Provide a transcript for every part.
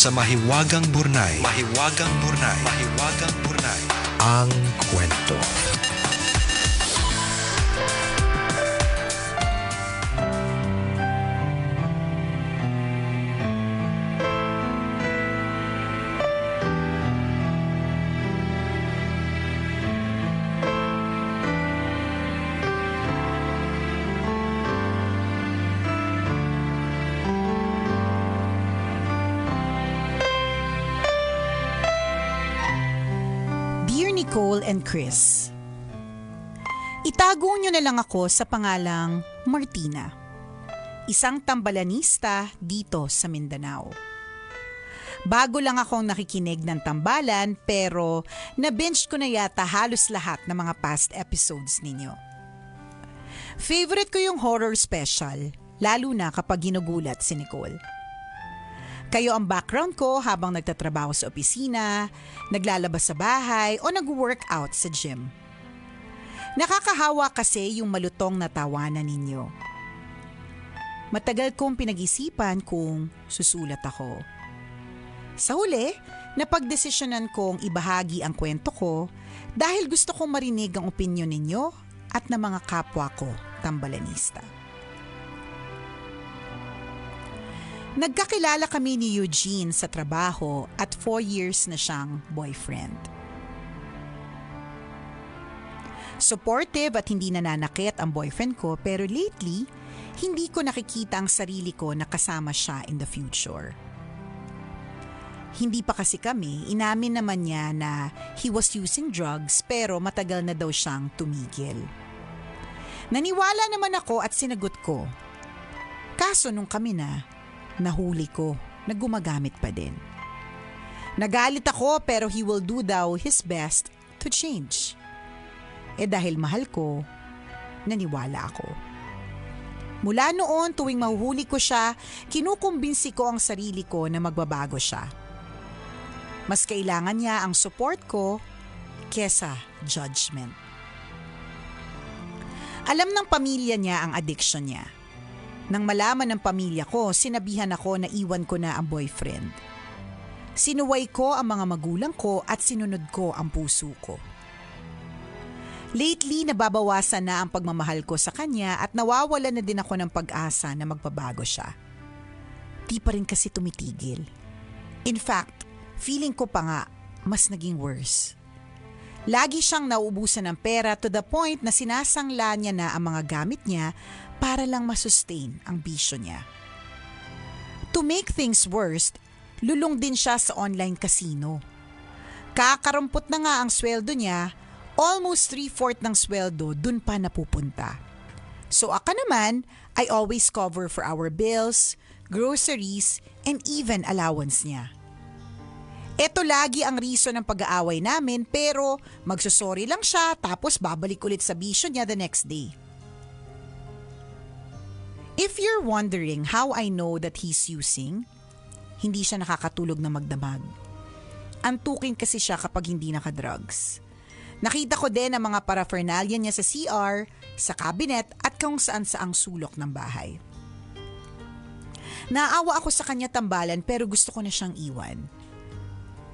Sa Mahiwagang Burnay. Mahiwagang Burnay. Mahiwagang Burnay. Ang kwento. Nicole and Chris. Itago nyo na lang ako sa pangalang Martina. Isang tambalanista dito sa Mindanao. Bago lang akong nakikinig ng tambalan pero na-binge ko na yata halos lahat ng mga past episodes ninyo. Favorite ko yung horror special, lalo na kapag ginugulat si Nicole. Kayo ang background ko habang nagtatrabaho sa opisina, naglalabas sa bahay o nag-workout sa gym. Nakakahawa kasi yung malutong na tawanan ninyo. Matagal kong pinag-isipan kung susulat ako. Sa huli, napagdesisyonan kong ibahagi ang kwento ko dahil gusto kong marinig ang opinyon ninyo at ng mga kapwa ko tambalanista. Nagkakilala kami ni Eugene sa trabaho at 4 years na siyang boyfriend. Supportive at hindi nananakit ang boyfriend ko pero lately, hindi ko nakikita ang sarili ko na kasama siya in the future. Hindi pa kasi kami, inamin naman niya na he was using drugs pero matagal na daw siyang tumigil. Naniwala naman ako at sinagot ko. Kaso nung kami nahuli ko na gumagamit pa din. Nagalit ako pero he will do daw his best to change. Dahil mahal ko, naniwala ako. Mula noon tuwing mahuhuli ko siya, kinukumbinsi ko ang sarili ko na magbabago siya. Mas kailangan niya ang support ko kesa judgment. Alam ng pamilya niya ang addiction niya. Nang malaman ng pamilya ko, sinabihan ako na iwan ko na ang boyfriend. Sinuway ko ang mga magulang ko at sinunod ko ang puso ko. Lately, nababawasan na ang pagmamahal ko sa kanya at nawawala na din ako ng pag-asa na magbabago siya. Di pa rin kasi tumitigil. In fact, feeling ko pa nga, mas naging worse. Lagi siyang nauubusan ng pera to the point na sinasangla niya na ang mga gamit niya para lang masustain ang bisyo niya. To make things worse, lulong din siya sa online casino. Kakarampot na nga ang sweldo niya, almost 3/4 ng sweldo dun pa napupunta. So ako naman, I always cover for our bills, groceries, and even allowance niya. Ito lagi ang reason ng pag-aaway namin pero magsusorry lang siya tapos babalik ulit sa bisyo niya the next day. If you're wondering how I know that he's using, hindi siya nakakatulog na magdamag. Antukin kasi siya kapag hindi nakadrugs. Nakita ko din ang mga paraphernalia niya sa CR, sa cabinet at kung saan saang sulok ng bahay. Naawa ako sa kanya tambalan pero gusto ko na siyang iwan.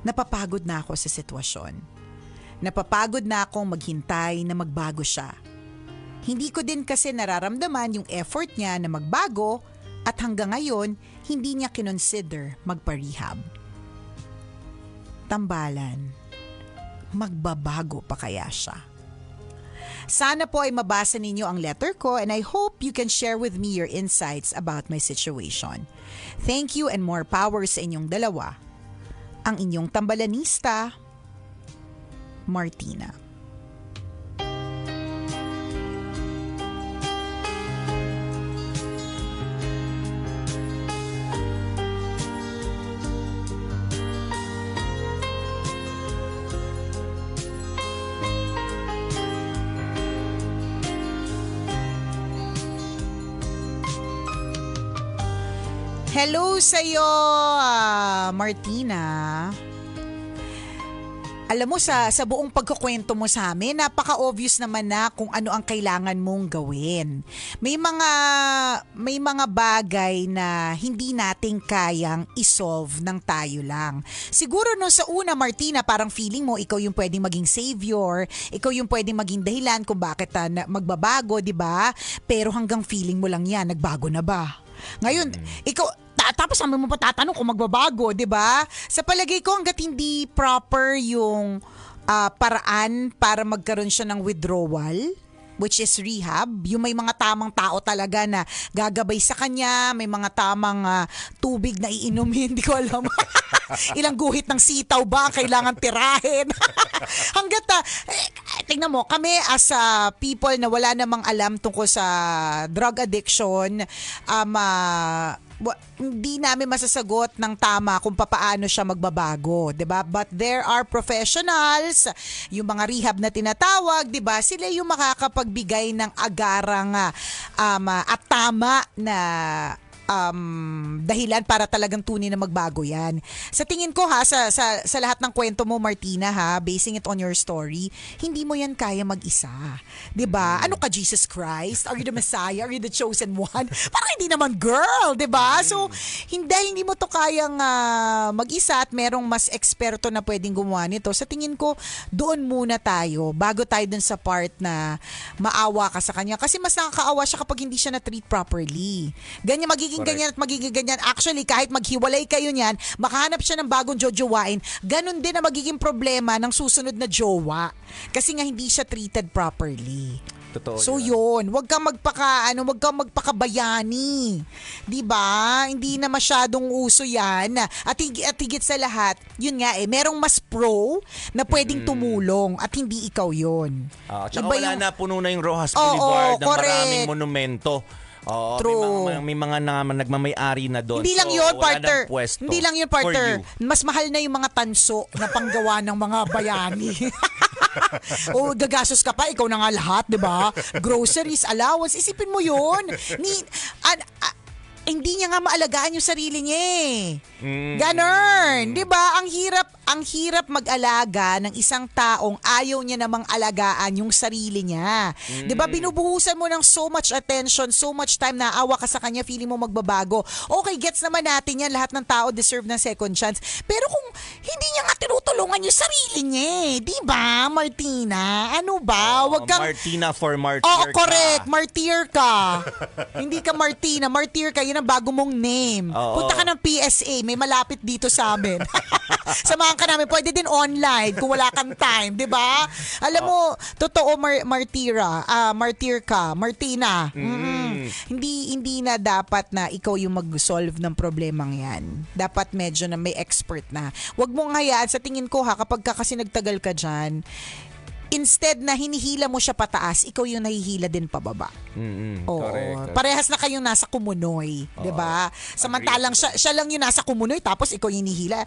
Napapagod na ako sa sitwasyon. Napapagod na akong maghintay na magbago siya. Hindi ko din kasi nararamdaman yung effort niya na magbago at hanggang ngayon, hindi niya kinonsider magpa-rehab. Tambalan, magbabago pa kaya siya? Sana po ay mabasa ninyo ang letter ko and I hope you can share with me your insights about my situation. Thank you and more power sa inyong dalawa. Ang inyong tambalanista, Martina. Hello sa'yo, Martina. Alam mo, sa buong pagkukwento mo sa amin, napaka-obvious naman na kung ano ang kailangan mong gawin. May mga bagay na hindi natin kayang isolve ng tayo lang. Siguro no sa una, Martina, parang feeling mo ikaw yung pwedeng maging savior, ikaw yung pwedeng maging dahilan kung bakit magbabago, di ba? Pero hanggang feeling mo lang yan, nagbago na ba? Ngayon, ikaw, tapos sabi mo pa tatanong kung magbabago, di ba? Sa palagay ko, hanggat hindi proper yung paraan para magkaroon siya ng withdrawal, which is rehab, yung may mga tamang tao talaga na gagabay sa kanya, may mga tamang tubig na iinumin, hindi ko alam. Ilang guhit ng sitaw ba ang kailangan tirahin? Hanggat, tingnan mo, kami as people na wala namang alam tungkol sa drug addiction, hindi namin masasagot ng tama kung papaano siya magbabago, 'di ba? But there are professionals, yung mga rehab na tinatawag, 'di ba? Sila yung makakapagbigay ng agarang at tama na dahilan para talagang tunay na magbago yan. Sa tingin ko sa lahat ng kwento mo, Martina, basing it on your story, hindi mo yan kaya mag-isa. 'Di ba? Ano ka, Jesus Christ? Are you the Messiah? Are you the chosen one? Parang hindi naman, girl, 'di ba? So, hindi mo to kayang mag-isa at merong mas eksperto na pwedeng gumawa nito. Sa tingin ko, doon muna tayo bago tayo dun sa part na maawa ka sa kanya. Kasi mas nakakaawa siya kapag hindi siya na-treat properly. Magiging ganyan at magiging ganyan. Actually, kahit maghiwalay kayo niyan, makahanap siya ng bagong jojowain, ganun din ang magiging problema ng susunod na jowa. Kasi nga hindi siya treated properly. Totoo so yan. yun, wag kang magpakabayani. 'Di ba? Hindi na masyadong uso 'yan. At higit sa lahat, yun nga merong mas pro na pwedeng tumulong at hindi ikaw 'yon. Tsaka wala na, puno na yung Rojas Boulevard, ng maraming monumento. Oo, true. May mga nagmamay-ari na doon. Hindi lang yun, partner. Pwesto. Hindi lang yun, partner. Mas mahal na yung mga tanso na panggawa ng mga bayani. O gagastos ka pa, ikaw na nga lahat, di ba? Groceries, allowance, isipin mo yun. Hindi niya nga maalagaan yung sarili niya Ganon. 'Di ba? Ang hirap mag-alaga ng isang taong ayaw niya namang alagaan yung sarili niya. 'Di ba? Binubuhusan mo ng so much attention, so much time, naawa ka sa kanya, feeling mo magbabago. Okay, gets naman natin yan. Lahat ng tao deserve ng second chance. Pero kung hindi niya nga tinutulungan yung sarili niya, 'di ba, Martina? Ano ba? Wag kang Martina for martyr. Oo, correct. Martyr ka. Hindi ka Martina, martyr ka. Yun ang bago mong name. Punta ka ng PSA, may malapit dito sa amin. Samahan ka namin, pwede din online kung wala kang time, 'di ba? Alam mo, totoo, martyr ka, Martina. Hindi na dapat na ikaw yung mag-solve ng problemang 'yan. Dapat medyo na may expert na. Huwag mong hayaan, sa tingin ko kapag kasi nagtagal ka diyan, instead na hinihila mo siya pataas, ikaw yung nahihila din pababa. Oo. Correct. Parehas na kayong nasa kumunoy, 'di ba? Samantalang siya lang yung nasa kumunoy tapos ikaw yung hinihila.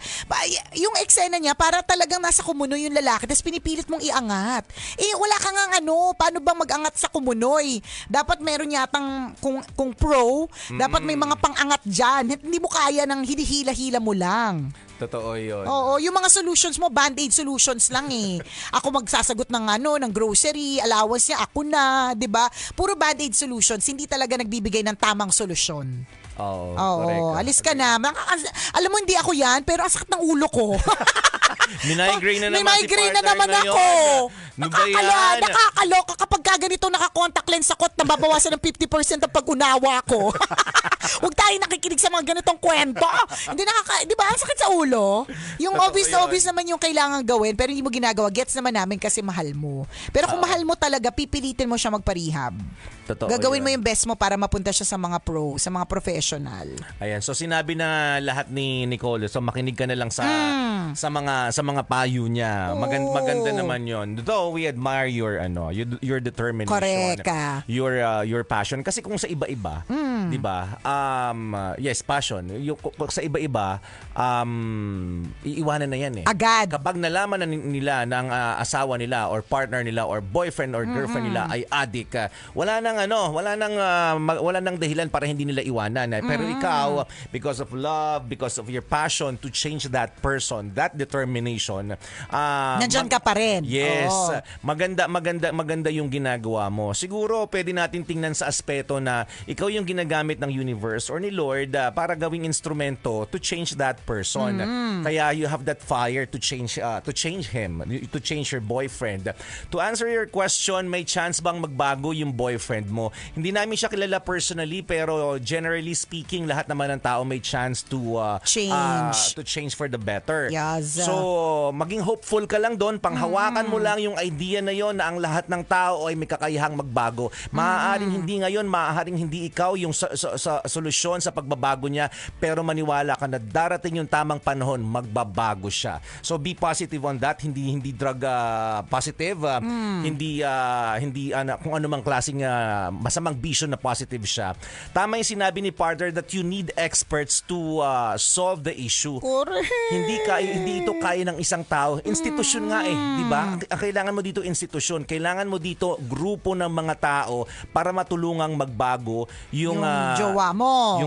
Yung eksena niya para talagang nasa kumunoy yung lalaki tapos pinipilit mong iangat. Wala ka nga paano ba mag-angat sa kumunoy? Dapat meron yatang kung pro, dapat may mga pang-angat diyan. Hindi mo kaya ng hinihila-hila mo lang. Totoo yun. Oo, yung mga solutions mo, band-aid solutions lang Ako magsasagot ng grocery, allowance niya, ako na, 'di ba? Puro band-aid solutions, hindi talaga nagbibigay ng tamang solusyon. Oo, correct. Alis ka na. Alam mo, hindi ako yan, pero ang sakit ng ulo ko. May May migraine na naman ako. Nakakaloka kapag ganito naka-contact lens ako at nababawasan ng 50% ang pag-unawa ko. Huwag tayo nakikinig sa mga ganitong kwento. Di ba? Ang sakit sa ulo. Yung obvious naman yung kailangan gawin, pero hindi mo ginagawa. Gets naman namin kasi mahal mo. Pero kung mahal mo talaga, pipilitin mo siya magpa-rehab. Gagawin mo yung best mo para mapunta siya sa mga pro, sa mga professional. Ayan, so sinabi na lahat ni Nicole. So makinig ka na lang sa mga payo niya. Maganda naman 'yon. Though we admire your determination. Correct. Your passion kasi kung sa iba-iba, 'di ba? Yes, passion. Sa iba-iba, iiwanan na 'yan eh. Agad. Kapag nalaman na nila ng asawa nila or partner nila or boyfriend or girlfriend nila ay addict, wala nang dahilan para hindi nila iwanan. Pero ikaw, because of love, because of your passion to change that person, that determination, Nandyan ka pa rin. yes, Oo. maganda yung ginagawa mo. Siguro pwede natin tingnan sa aspeto na ikaw yung ginagamit ng universe or ni Lord para gawing instrumento to change that person. Kaya you have that fire to change him, to change your boyfriend. To answer your question, may chance bang magbago yung boyfriend mo? Hindi namin siya kilala personally, pero generally speaking, lahat naman ng tao may chance to change for the better. Yes. So, maging hopeful ka lang doon, panghawakan mo lang yung idea na yon na ang lahat ng tao ay may kakayahang magbago. Maaaring hindi ngayon, maaaring hindi ikaw yung sa solusyon sa pagbabago niya, pero maniwala ka na darating yung tamang panahon, magbabago siya. So be positive on that, hindi drug positive, hindi kung anumang klaseng masamang vision na positive siya. Tama yung sinabi ni partner that you need experts to solve the issue. Correct. Hindi ito kaya ng isang tao. Institusyon nga eh, di ba? Ang kailangan mo dito institusyon, kailangan mo dito grupo ng mga tao para matulungang magbago yung jowa mo.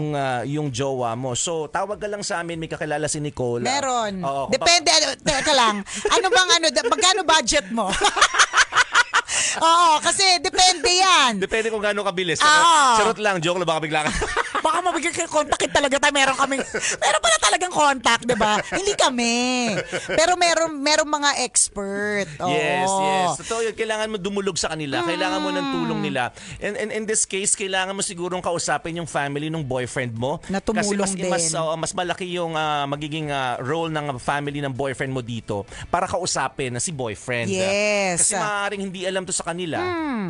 Yung jowa mo. So tawag ka lang sa amin, may kakilala si Nicole. Meron. Oo, Depende, teka lang. Magkano budget mo? Oo, kasi depende yan. Depende kung gaano kabilis. Oo. Charot lang, joke lang, baka bigla ka. Baka mabigyan kayo kontakin talaga tayo. Meron pala talagang contact, di ba? Hindi kami. Pero meron mga expert. Oo. Yes. Totoo yun. Kailangan mo dumulog sa kanila. Kailangan mo ng tulong nila. And in this case, kailangan mo sigurong kausapin yung family ng boyfriend mo. Na tumulong kasi din. mas malaki yung magiging role ng family ng boyfriend mo dito para kausapin na si boyfriend. Yes. Kasi maaaring hindi alam to sa kanila.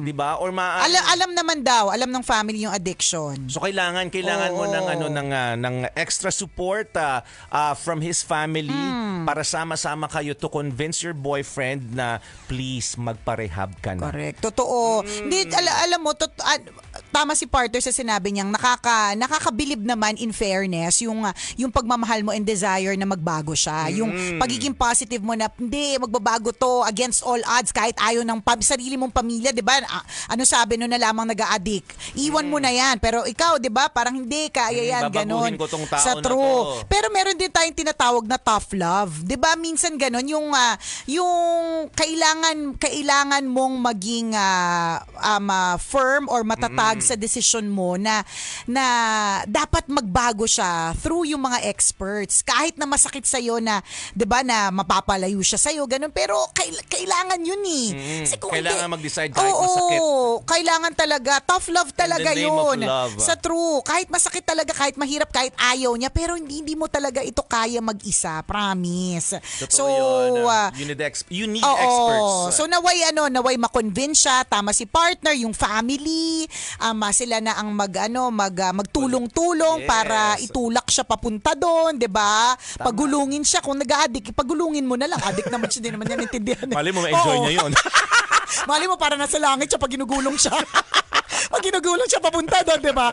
Di ba? Or Alam naman daw. Alam ng family yung addiction. So kailangan mo ng extra support from his family para sama-sama kayo to convince your boyfriend na please magpa-rehab ka na. Correct. Totoo. Hindi, alam mo, tama si partner sa sinabi niyang nakakabilib naman in fairness yung pagmamahal mo and desire na magbago siya. Yung pagiging positive mo na hindi, magbabago to against all odds kahit ayaw ng sarili mong pamilya, 'di ba? Ano sabi no na lamang nag-a-addict? Iwan mo na 'yan. Pero ikaw, 'di ba? Parang hindi kaya 'yan, babaguhin ganon. ko tong tao Sa na true. to. Pero meron din tayong tinatawag na tough love. 'Di ba? Minsan ganon yung kailangan mong maging firm or matatag sa desisyon mo na dapat magbago siya through yung mga experts. Kahit na masakit sa iyo na 'di ba na mapapalayo siya sa iyo, ganun. Pero kailangan yun eh. Kasi kung Kailangan hindi, mag-decide kahit masakit. Kailangan talaga. Tough love talaga In the name of yun. love. Sa true. Kahit masakit talaga, kahit mahirap, kahit ayaw niya, pero hindi mo talaga ito kaya mag-isa. Promise. Totoo yun. You need oo. experts. So naway ma-convince siya, tama si partner, yung family, sila na ang magtulong-tulong Yes. para itulak siya papunta doon, 'di ba? Pagulungin siya kung nag-a-addict, pagulungin mo na lang. Addict naman siya, din naman yan intindihan. Mali mo ma-enjoy Oo. niya yun. Mali mo para nasa langit siya pag ginugulong siya. Pag ginugulong siya papunta doon, 'di ba?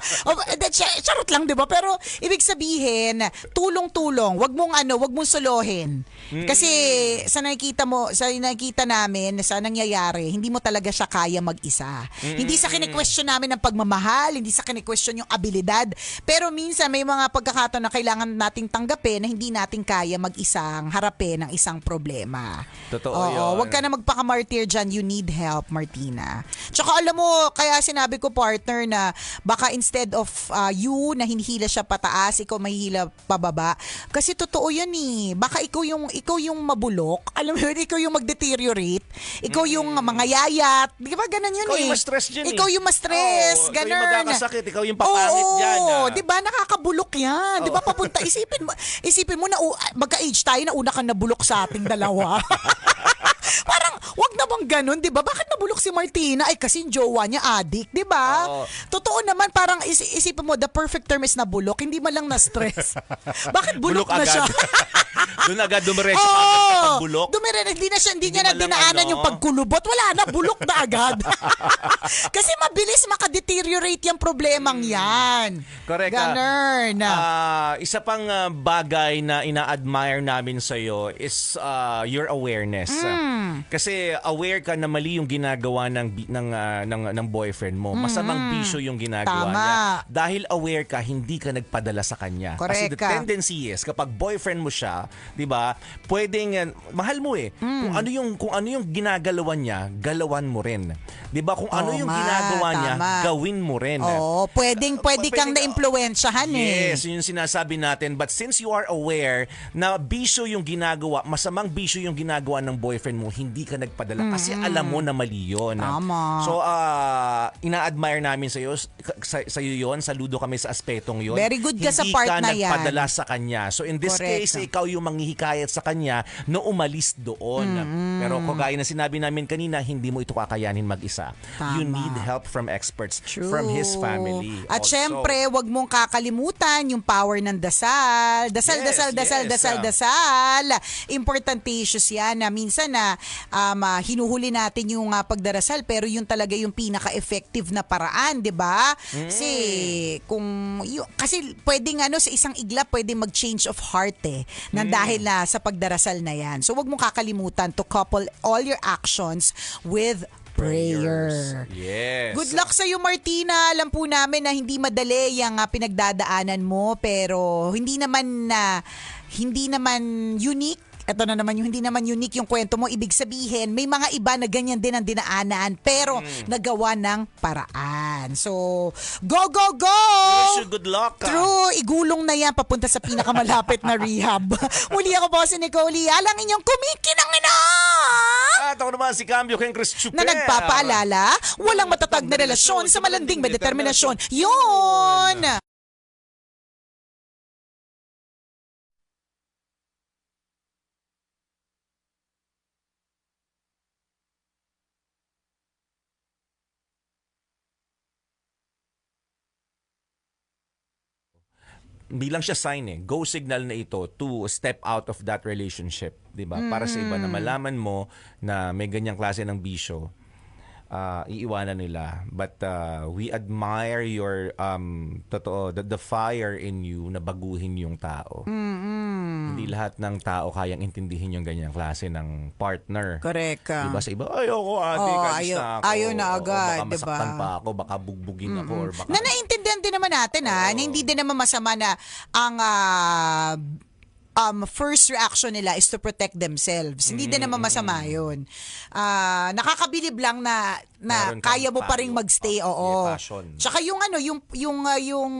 Charot lang, 'di ba? Pero ibig sabihin, tulong-tulong, wag mong solohin. Kasi sa nakikita namin, sa nangyayari, hindi mo talaga siya kaya mag-isa. Hindi sa kine-question namin ang pagmamahal, hindi sa kine-question yung abilidad, pero minsan may mga pagkakataon na kailangan nating tanggapin na hindi natin kaya mag-isang harapin ang isang problema. Totoo Oo, yun. wag ka na magpaka-martyr dyan. You need help, Martina. Tsaka alam mo, kaya sinabi ko, partner, na baka instead of you na hinihila siya pataas, ikaw mahihila pababa. Kasi totoo yan eh. Baka ikaw yung mabulok. Alam mo yun, ikaw yung mag-deteriorate. Ikaw yung mangayayat. Di ba ganun yun Ikaw eh. yung ma-stress dyan eh. Ikaw yung ma-stress. Oo, Ganun. ikaw yung magkakasakit. Ikaw yung papangit dyan. Di ba? Nakakabulok yan. Di ba? Papunta. Isipin mo na magka-age tayo na una kang nabulok sa ating dalawa. Parang, wag na bang ganun, di ba? Bakit nabulok si Martina? Ay, kasi yung jowa niya addict, di ba? Oo. Totoo naman, parang isipin mo, the perfect term is nabulok, hindi man lang na-stress. Bakit bulok na agad. siya? Doon agad dumiretso Oo, pagbulok. Hindi niya na man lang dinaanan ano. yung pagkulubot. Wala na, bulok na agad. Kasi mabilis makadeteriorate yung problemang yan. Correct. Ganun. Isa pang bagay na ina-admire namin sa iyo is your awareness. Kasi aware ka na mali yung ginagawa ng boyfriend mo. Masamang bisyo yung ginagawa Tama. niya. Dahil aware ka, hindi ka nagpadala sa kanya. Kasi Correct the ka. tendency is kapag boyfriend mo siya, 'di ba? Pwedeng mahal mo eh. Kung ano yung ginagalawan niya, galawan mo rin. 'Di ba? Kung ano Oo yung nga, ginagawa niya, tama. gawin mo rin. Oo, pwede kang na-impluwensyahan eh. Yes, yun yung sinasabi natin. But since you are aware na bisyo yung ginagawa, masamang bisyo yung ginagawa ng boyfriend mo, hindi ka nagpadala kasi alam mo na mali yun. Tama. So, ina-admire namin sa iyo yun. Saludo kami sa aspetong yun. Very good ka sa part na Hindi yan. ka nagpadala sa kanya. So, in this Correct. case, ikaw yung manghihikayat sa kanya na umalis doon. Pero kagaya na sinabi namin kanina, hindi mo ito kakayanin mag-isa. You Tama. need help from experts, True. from his family. At also. syempre, wag mong kakalimutan yung power ng dasal. Dasal, Yes, dasal, yes. dasal. Importantatious yan na minsan na hinuhuli natin yung pagdarasal pero yun talaga yung pinaka-effective na paraan, 'di ba? Kasi kasi pwedeng sa isang iglap pwedeng mag-change of heart na dahil na sa pagdarasal na yan. So wag mong kakalimutan to couple all your actions with prayer. Yes. Good luck sa iyo, Martina. Alam po namin na hindi madali yung pinagdadaanan mo pero hindi naman unique. Ito na naman yung hindi naman unique yung kwento mo. Ibig sabihin, may mga iba na ganyan din ang dinaanan pero nagawa ng paraan. So, go, go, go! Wish you good luck. True, igulong na yan papunta sa pinakamalapit na rehab. Muli ako po si Nicole Alang inyong kumikinang ina! At ako naman si Cambio Ken Chris Chuper. Na nagpapaalala, walang matatag na relasyon sa malanding may determinasyon. Yun! Bilang siya sign go signal na ito to step out of that relationship, 'di ba? Para sa iba na malaman mo na may ganyang klase ng bisyo, iiwanan nila. But we admire your the fire in you na baguhin yung tao. Hindi lahat ng tao kayang intindihin yung ganyang klase ng partner. Correct. 'Di ba? Sa iba, ayoko ate, kalis na ako. ayaw na agad, baka masaktan 'di ba? pa ako, baka bugbugin ako or baka Na naintindihan din naman natin na hindi din naman masama na ang first reaction nila is to protect themselves. Hindi din naman masama yun. Nakakabilib lang na Meron kaya kang mo pa rin tayo. magstay. May Oo. passion. Tsaka yung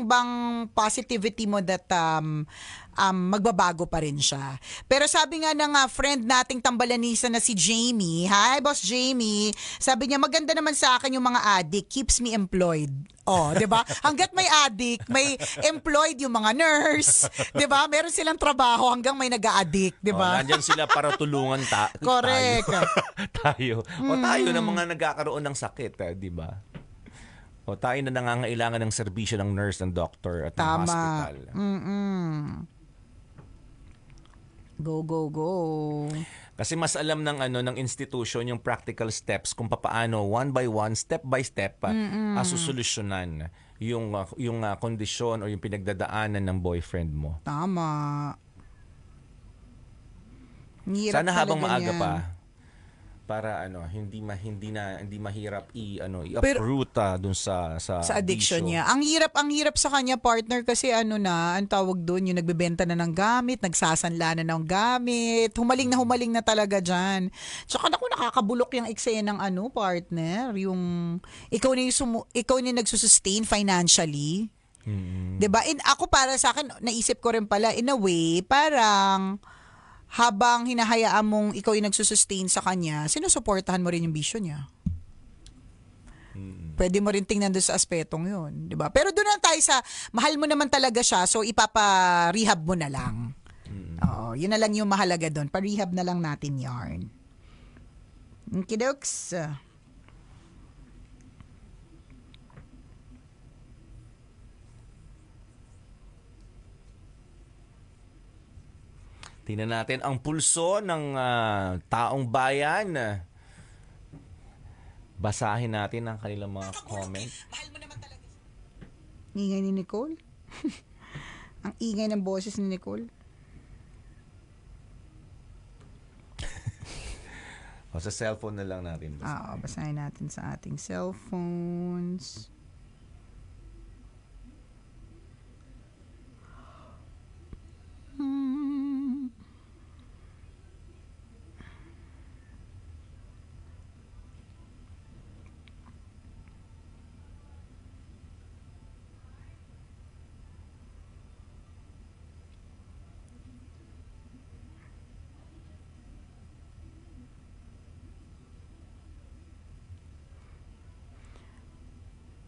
bang positivity mo that magbabago pa rin siya. Pero sabi nga ng friend nating tambalanisa na si Jamie, hi Boss Jamie, sabi niya maganda naman sa akin yung mga addict, keeps me employed. Oh, 'di ba? Hangga't may addict, may employed yung mga nurse, 'di ba? Meron silang trabaho hanggang may nag-a-addict, 'di ba? Nandyan sila para tulungan Correct. tayo. O tayo na mga nagkakaroon ng sakit, 'di ba? O tayo na nangangailangan ng serbisyo ng nurse, ng doctor at ng Tama. hospital. Go, go, go. Kasi mas alam ng institution yung practical steps kung papaano one by one, step by step susolusyonan yung kondisyon o yung pinagdadaanan ng boyfriend mo. Tama. Hirap Sana habang talaga maaga yan. pa para hindi mahirap i-uproot dun sa Addiction bisyo. niya. Ang hirap sa kanya, partner, kasi ang tawag doon, yung nagbebenta na ng gamit, nagsasanla na ng gamit, humaling na talaga dyan. Tsaka nakakabulok yung eksena ng partner, yung ikaw na yung nagsusustain financially. 'Di ba? Ako para sa akin, naisip ko rin pala, in a way, parang habang hinahayaan mong ikaw yung nagsusustain sa kanya, sinusuportahan mo rin yung bisyo niya. Pwede mo rin tingnan doon sa aspetong yun. 'Di ba? Pero doon na tayo sa, mahal mo naman talaga siya, so ipapa-rehab mo na lang. Oo, yun na lang yung mahalaga doon. Pa-rehab na lang natin yarn. Okey-dokes. Tingnan natin ang pulso ng taong bayan. Basahin natin ang kanilang mga comment. Ingay ni Nicole. Ang ingay ng boses ni Nicole. O sa cellphone na lang natin. Basahin natin sa ating cellphones.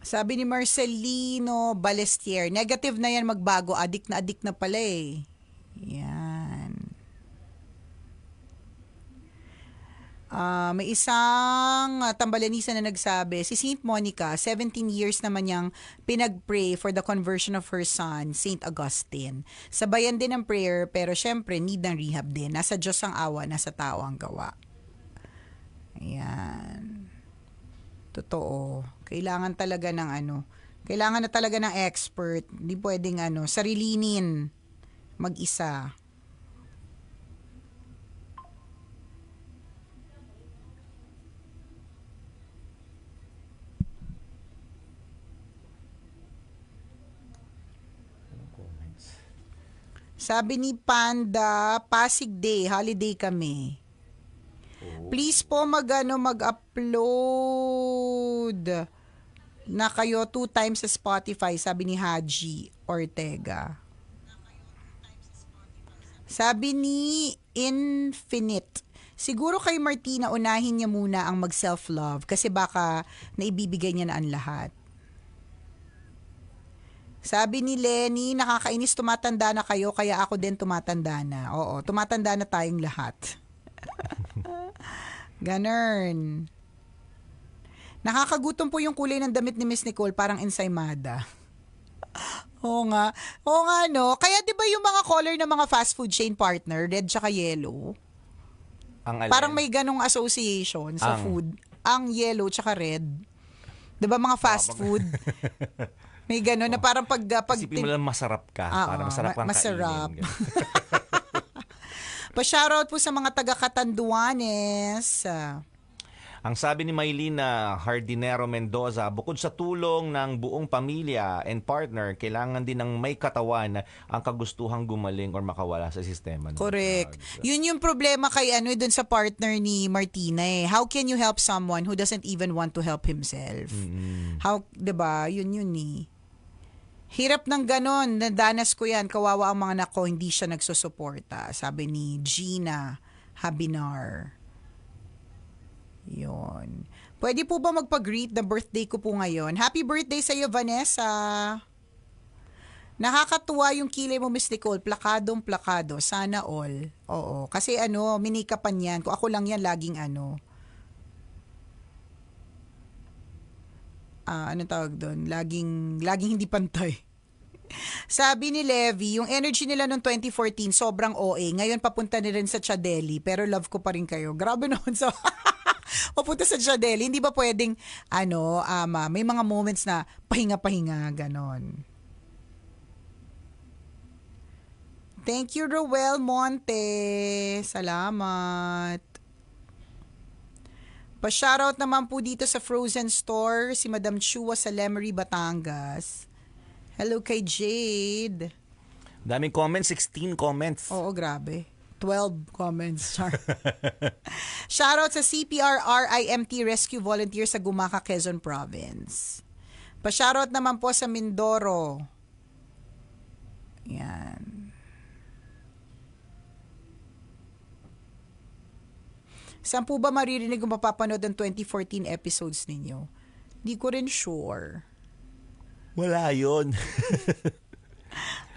Sabi ni Marcelino Balestier, negative na yan magbago, adik na pala eh. Yan. May isang tambalanisa na nagsabi, si Saint Monica, 17 years naman niyang pinag-pray for the conversion of her son, Saint Augustine. Sabayan din ng prayer, pero syempre need ng rehab din. Nasa Diyos ang awa, nasa tao ang gawa. Ayan. Totoo. Kailangan talaga ng kailangan na talaga ng expert. Hindi pwedeng sarilinin mag-isa. Sabi ni Panda, Pasig Day, holiday kami. Please po mag-upload na kayo 2 times sa Spotify, sabi ni Haji Ortega. Sabi ni Infinite, siguro kay Martina, unahin niya muna ang mag-self-love kasi baka naibibigay niya na ang lahat. Sabi ni Lenny, nakakainis, tumatanda na kayo, kaya ako din tumatanda na. Oo, tumatanda na tayong lahat. Ganun. Nakakagutom po yung kulay ng damit ni Miss Nicole, parang ensaymada. Oo nga. Oo nga, no? Kaya di ba yung mga color ng mga fast food chain partner, red tsaka yellow? Parang may ganong association sa food. Ang yellow tsaka red. Di ba mga fast food? May ganon na parang pag isipin mo lang masarap ka. Para masarap kang kainin. Pa-shoutout po sa mga taga-Catanduanes. Ang sabi ni Maylina Hardinero Mendoza, bukod sa tulong ng buong pamilya and partner, kailangan din ng may katawan ang kagustuhang gumaling or makawala sa sistema. Correct. Yun yung problema kay dun sa partner ni Martina eh. How can you help someone who doesn't even want to help himself? How, 'di ba? Yun eh. Hirap ng ganon, nadanas ko yan, kawawa ang mga nako, hindi siya nagsusuporta. Sabi ni Gina Habinar. Yun. Pwede po ba magpag-greet? The birthday ko po ngayon. Happy birthday sa iyo, Vanessa. Nakakatuwa yung kilay mo, Miss Nicole. Plakadong plakado. Sana all. Oo. Kasi minikapan yan. Kung ako lang yan, laging anong tawag doon? Laging hindi pantay. Sabi ni Levi, yung energy nila noong 2014, sobrang OA. Ngayon, papunta na rin sa Chadeli, pero love ko pa rin kayo. Grabe naman sa... papunta sa Chadeli, hindi ba pwedeng, may mga moments na pahinga-pahinga, ganon. Thank you, Roel Monte. Salamat. Pa-shoutout naman po dito sa Frozen Store, si Madam Chua sa Lemery, Batangas. Hello kay Jade. Daming comments, 16 comments. Oo, grabe. 12 comments. Shoutout sa CPR RIMT Rescue Volunteer sa Gumaca, Quezon Province. Pa-shoutout naman po sa Mindoro. Yan. Saan po ba maririnig kung mapapanood ang 2014 episodes ninyo? Di ko rin sure. Wala yun.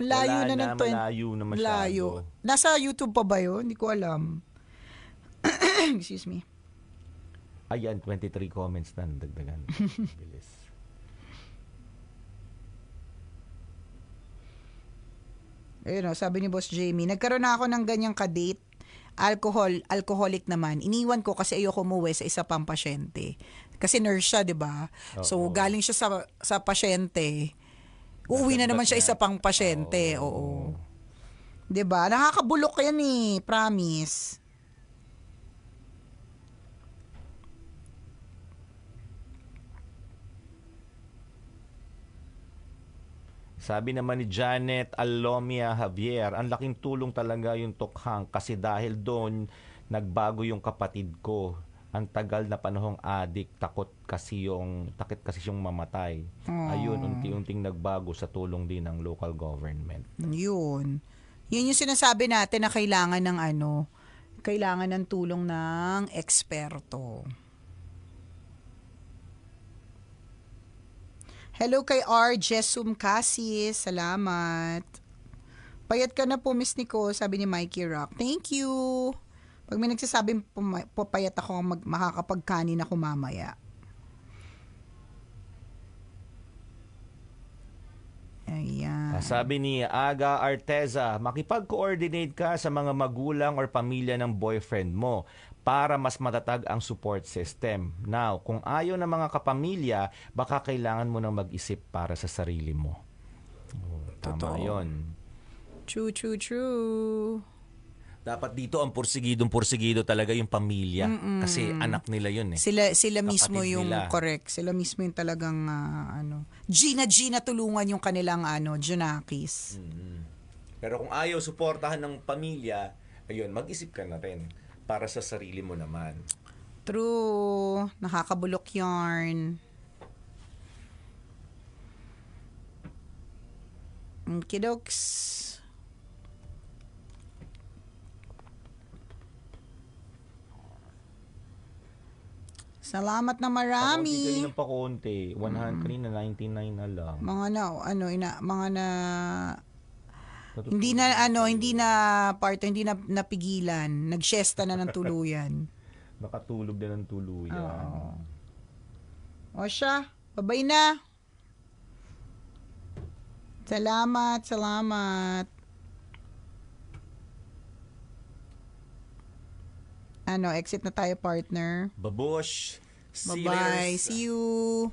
Malayo na masyado. Malayo. Nasa YouTube pa ba yun? Hindi ko alam. Excuse me. Ayan, 23 comments na dagdagan. Bilis. Ayun o, sabi ni Boss Jamie, nagkaroon na ako ng ganyang kadate. Alcoholic naman. Iniwan ko kasi ayoko umuwi sa isa pang pasyente. Kasi nurse siya, di ba? So, galing siya sa pasyente. Uuwi na naman siya isa pang pasyente. Oo. Di ba? Nakakabulok yan eh. Promise. Sabi naman ni Janet Alomia Javier, ang laking tulong talaga yung tukhang kasi dahil doon nagbago yung kapatid ko. Ang tagal na panahong adik, takot kasi yung mamatay. Ayun, unti-unting nagbago sa tulong din ng local government. Yun. Yun yung sinasabi natin na kailangan ng kailangan ng tulong ng eksperto. Hello kay R. Jesum Casis. Salamat. Payat ka na po, Miss Nico, sabi ni Mikey Rock. Thank you. Pag may nagsasabing payat ako, makakapagkanin ako mamaya. Ayan. Sabi ni Aga Arteza, makipag-coordinate ka sa mga magulang or pamilya ng boyfriend mo para mas matatag ang support system. Now, kung ayaw ng mga kapamilya, baka kailangan mo nang mag-isip para sa sarili mo. Tama yun. True. Dapat dito ang pursigido talaga yung pamilya. Kasi anak nila yun eh. Sila mismo Kapatid yung nila. correct. Sila mismo yung talagang Gina tulungan yung kanilang Junakis. Pero kung ayaw suportahan ng pamilya, ayun, mag-isip ka na rin para sa sarili mo naman. True. Nakakabulok yarn. Kidoks. Salamat na marami. Pakonti pa konti. 100 kanina 99 na lang. Hindi na partner, hindi na napigilan. Nagsiesta na ng tuluyan. Nakatulog na ng tuluyan. O siya, babay na. Salamat. Exit na tayo, partner. Babush. See you Bye-bye. later. See you.